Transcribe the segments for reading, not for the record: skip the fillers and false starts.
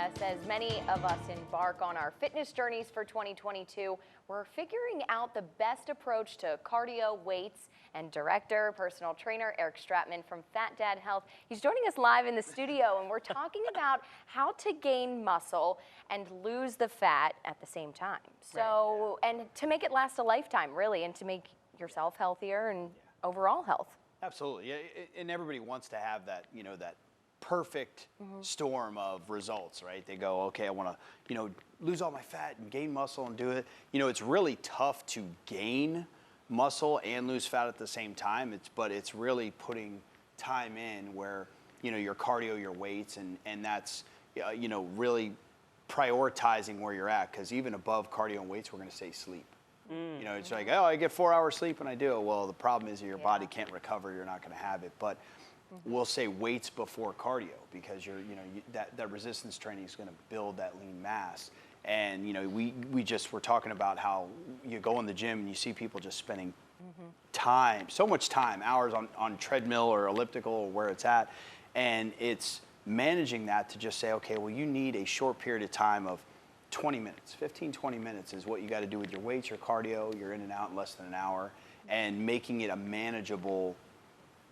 Yes, as many of us embark on our fitness journeys for 2022, we're figuring out the best approach to cardio, weights, and personal trainer Eric Stratman from Phat Health. He's joining us live in the studio, and we're talking about how to gain muscle and lose the fat at the same time. So, and to make it last a lifetime, really, and to make yourself healthier and overall health. Absolutely, yeah, and everybody wants to have that, that perfect storm of results, right? They go, okay, I want to, lose all my fat and gain muscle and do it. It's really tough to gain muscle and lose fat at the same time. But it's really putting time in where, your cardio, your weights, and that's, really prioritizing where you're at. Because even above cardio and weights, we're going to say sleep. It's like, oh, I get 4 hours sleep and I do. Well, the problem is your body can't recover. You're not going to have it. But we'll say weights before cardio because that resistance training is going to build that lean mass. And we're talking about how you go in the gym and you see people just spending time, so much time, hours on treadmill or elliptical or where it's at, and it's managing that to just say, okay, well, you need a short period of time of 20 minutes, 15-20 minutes is what you got to do with your weights, your cardio. You're in and out in less than an hour, and making it a manageable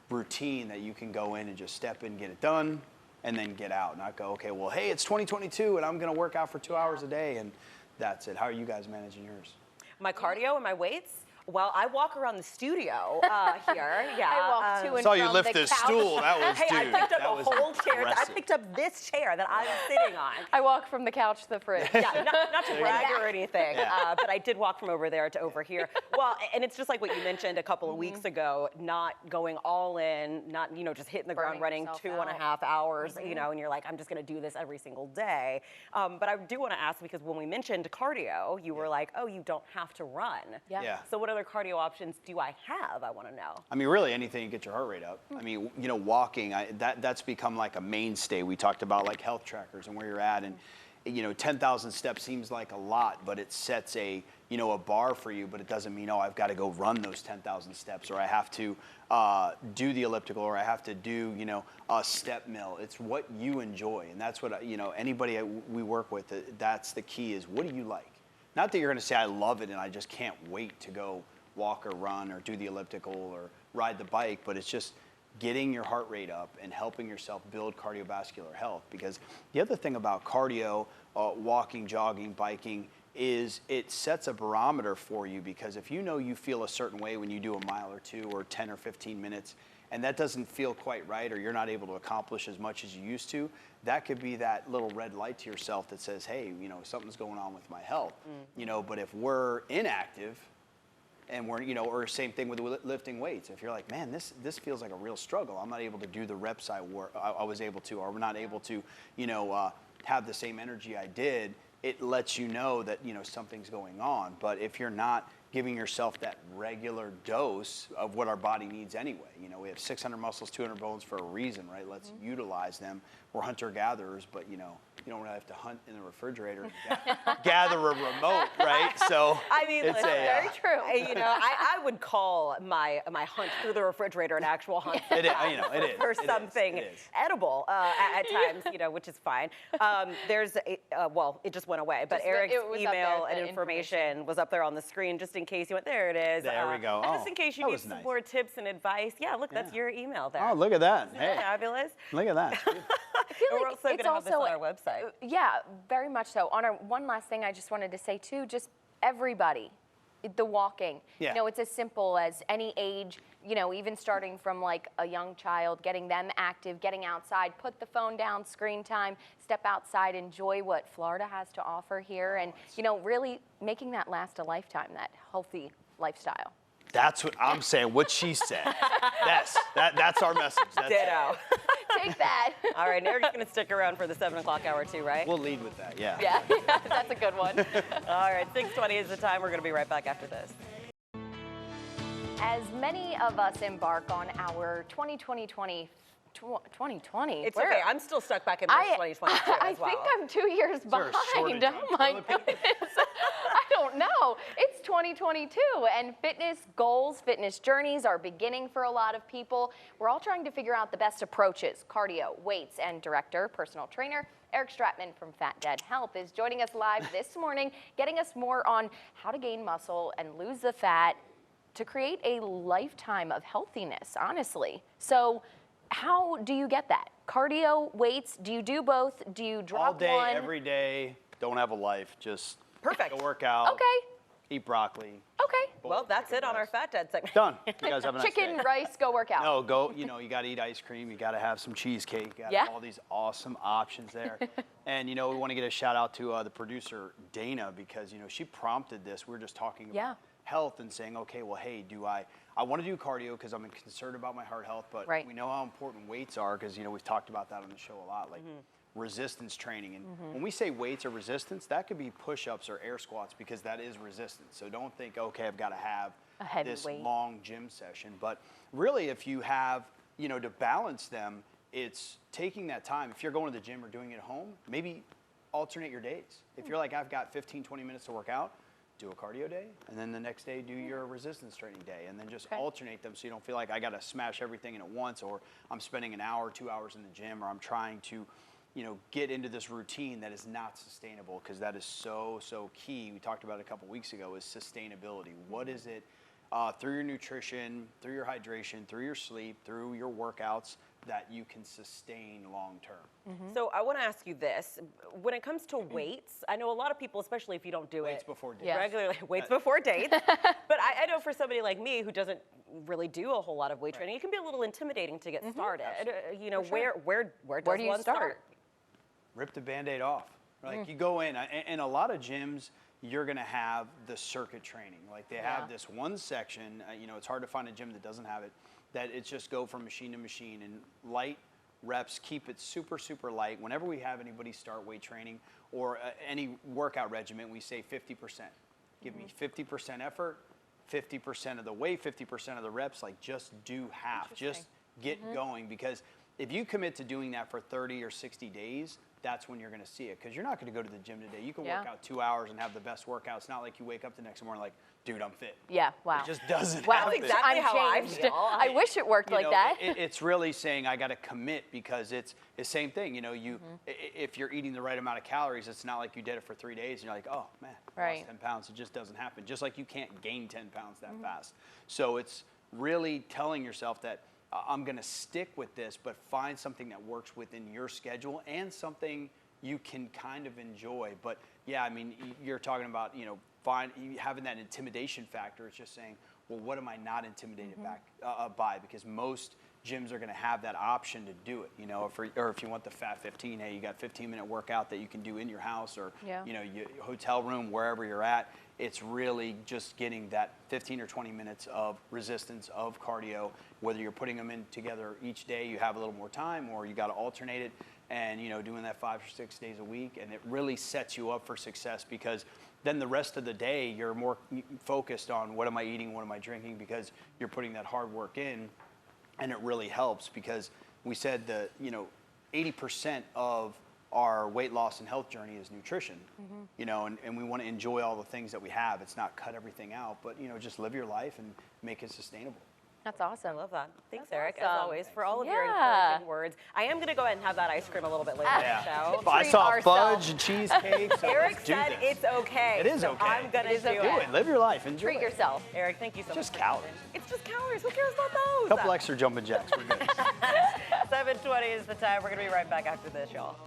routine that you can go in and just step in, get it done, and then get out. Not go, okay, well, hey, it's 2022 and I'm going to work out for 2 hours a day and that's it. How are you guys managing yours? My cardio and my weights? Well, I walk around the studio here. Yeah. I walk to and saw you from lift the this couch. stool. That was, Hey, I picked up a whole chair. I impressive. picked up this chair that I'm sitting on. I walk from the couch to the fridge. Yeah, not to brag or anything, but I did walk from over there to over here. Well, and it's just like what you mentioned a couple of weeks ago, not going all in, not, just hitting the ground running 2.5 hours, and you're like, I'm just going to do this every single day. But I do want to ask, because when we mentioned cardio, you were like, oh, you don't have to run. Yeah. So what other cardio options do I have? I want to know. I mean, really anything to get your heart rate up. I mean, walking, that's become like a mainstay. We talked about like health trackers and where you're at, and 10,000 steps seems like a lot, but it sets a bar for you, but it doesn't mean, oh, I've got to go run those 10,000 steps, or I have to do the elliptical, or I have to do, a step mill. It's what you enjoy, and that's what, anybody we work with, that's the key is, what do you like? Not that you're going to say, I love it and I just can't wait to go walk or run or do the elliptical or ride the bike, but it's just getting your heart rate up and helping yourself build cardiovascular health. Because the other thing about cardio, walking, jogging, biking, is it sets a barometer for you, because if you feel a certain way when you do a mile or two or 10 or 15 minutes, and that doesn't feel quite right, or you're not able to accomplish as much as you used to, that could be that little red light to yourself that says, hey, something's going on with my health. But if we're inactive, and we're, or same thing with lifting weights. If you're like, man, this feels like a real struggle. I'm not able to do the reps I was able to, or we're not able to, have the same energy I did. It lets you know that, something's going on. But if you're not giving yourself that regular dose of what our body needs anyway, we have 600 muscles, 200 bones for a reason, right? Let's utilize them. We're hunter-gatherers, but, you don't really have to hunt in the refrigerator and gather a remote, right? So I mean, it's very true. I would call my hunt through the refrigerator an actual hunt. It is. For something edible at times, which is fine. There's well, it just went away, but Eric's email and information was up there on the screen, just in case you went. There it is. There we go. Just in case you need some more tips and advice. Yeah, look, that's your email there. Oh, look at that. Hey. Fabulous. Look at that. I feel like we're also going to have this on our website. Yeah, very much so. On our one last thing I just wanted to say too, just everybody, the walking. Yeah. It's as simple as any age, even starting from like a young child, getting them active, getting outside, put the phone down, screen time, step outside, enjoy what Florida has to offer here, and really making that last a lifetime, that healthy lifestyle. That's what I'm saying, what she said. That's our message. That's Ditto. Take that. All right, Eric's going to stick around for the 7 o'clock hour too, right? We'll lead with that, yeah. Yeah, that's a good one. All right, 6:20 is the time. We're going to be right back after this. As many of us embark on our 2020. It's okay. I'm still stuck back in March 2022 as well. I think I'm 2 years behind. Oh my goodness. I don't don't know. It's 2022 and fitness goals, fitness journeys are beginning for a lot of people. We're all trying to figure out the best approaches. Cardio, weights, and director, personal trainer Eric Stratman from Phat Health is joining us live this morning, getting us more on how to gain muscle and lose the fat to create a lifetime of healthiness, honestly. So how do you get that? Cardio, weights, do you do both? Do you drop all day, one? every day? Don't have a life. Just perfect. Go work out. Okay. Eat broccoli. Okay. Well, that's it on our Phat Dad segment. Done. You guys have a nice Chicken, day. rice, go work out. No, go. You know, you got to eat ice cream. You got to have some cheesecake. You got Yeah. all these awesome options there. And you know, we want to get a shout out to the producer Dana because you know she prompted this. We were just talking about health and saying, okay, well, hey, I want to do cardio because I'm concerned about my heart health, but we know how important weights are because you know we've talked about that on the show a lot, like resistance training. And when we say weights or resistance, that could be push-ups or air squats because that is resistance. So don't think, okay, I've got to have this long gym session. But really, if you have, you know, to balance them, it's taking that time. If you're going to the gym or doing it at home, maybe alternate your days. If you're like, I've got 15, 20 minutes to work out, do a cardio day, and then the next day do your resistance training day, and then just alternate them so you don't feel like I got to smash everything in at once, or I'm spending an hour, 2 hours in the gym, or I'm trying to, you know, get into this routine that is not sustainable, because that is so key. We talked about it a couple weeks ago, is sustainability. What is it through your nutrition, through your hydration, through your sleep, through your workouts that you can sustain long term? So I want to ask you this. When it comes to weights, I know a lot of people, especially if you don't do Weights it before dates. regularly, weights before dates. But I know for somebody like me who doesn't really do a whole lot of weight training, it can be a little intimidating to get started. You know, where does do you one start? Rip the Band-Aid off. Like you go in a lot of gyms, you're gonna have the circuit training. Like they have this one section, you know, it's hard to find a gym that doesn't have it, that it's just go from machine to machine and light reps, keep it super light. Whenever we have anybody start weight training or any workout regimen, we say 50%. Give me 50% effort, 50% of the weight, 50% of the reps, like just do half, just get going, because if you commit to doing that for 30 or 60 days, that's when you're going to see it, because you're not going to go to the gym today. You can work out 2 hours and have the best workout. It's not like you wake up the next morning like, dude, I'm fit. Yeah, wow. It just doesn't wow, happen. Exactly how I changed. feel. I wish it worked like that. It's really saying I got to commit, because it's the same thing. You know, if you're eating the right amount of calories, it's not like you did it for 3 days and you're like, oh man, I lost 10 pounds. It just doesn't happen. Just like you can't gain 10 pounds that fast. So it's really telling yourself that I'm going to stick with this, but find something that works within your schedule and something you can kind of enjoy. But yeah, I mean, you're talking about, you know, having that intimidation factor. It's just saying, well, what am I not intimidated by? Because most gyms are going to have that option to do it, you know, or if you want the Phat 15, hey, you got 15-minute workout that you can do in your house or, you know, your hotel room, wherever you're at. It's really just getting that 15 or 20 minutes of resistance, of cardio, whether you're putting them in together each day, you have a little more time, or you got to alternate it, and, you know, doing that 5 or 6 days a week. And it really sets you up for success, because then the rest of the day you're more focused on what am I eating, what am I drinking, because you're putting that hard work in. And it really helps, because we said that, you know, 80% of our weight loss and health journey is nutrition, you know, and we want to enjoy all the things that we have. It's not cut everything out, but, you know, just live your life and make it sustainable. That's awesome. I love that. Thanks, That's Eric, awesome. as always, for all of your encouraging words. I am going to go ahead and have that ice cream a little bit later in the show. But I saw ourselves. fudge and cheesecake. So Eric let's do said this. it's okay. It is so okay. I'm going to do it. Live your life. Enjoy Treat it. yourself. Eric, thank you so much. Just calories. It's just calories. Who cares about those? A couple extra jumping jacks. We're good. 7:20 is the time. We're going to be right back after this, y'all.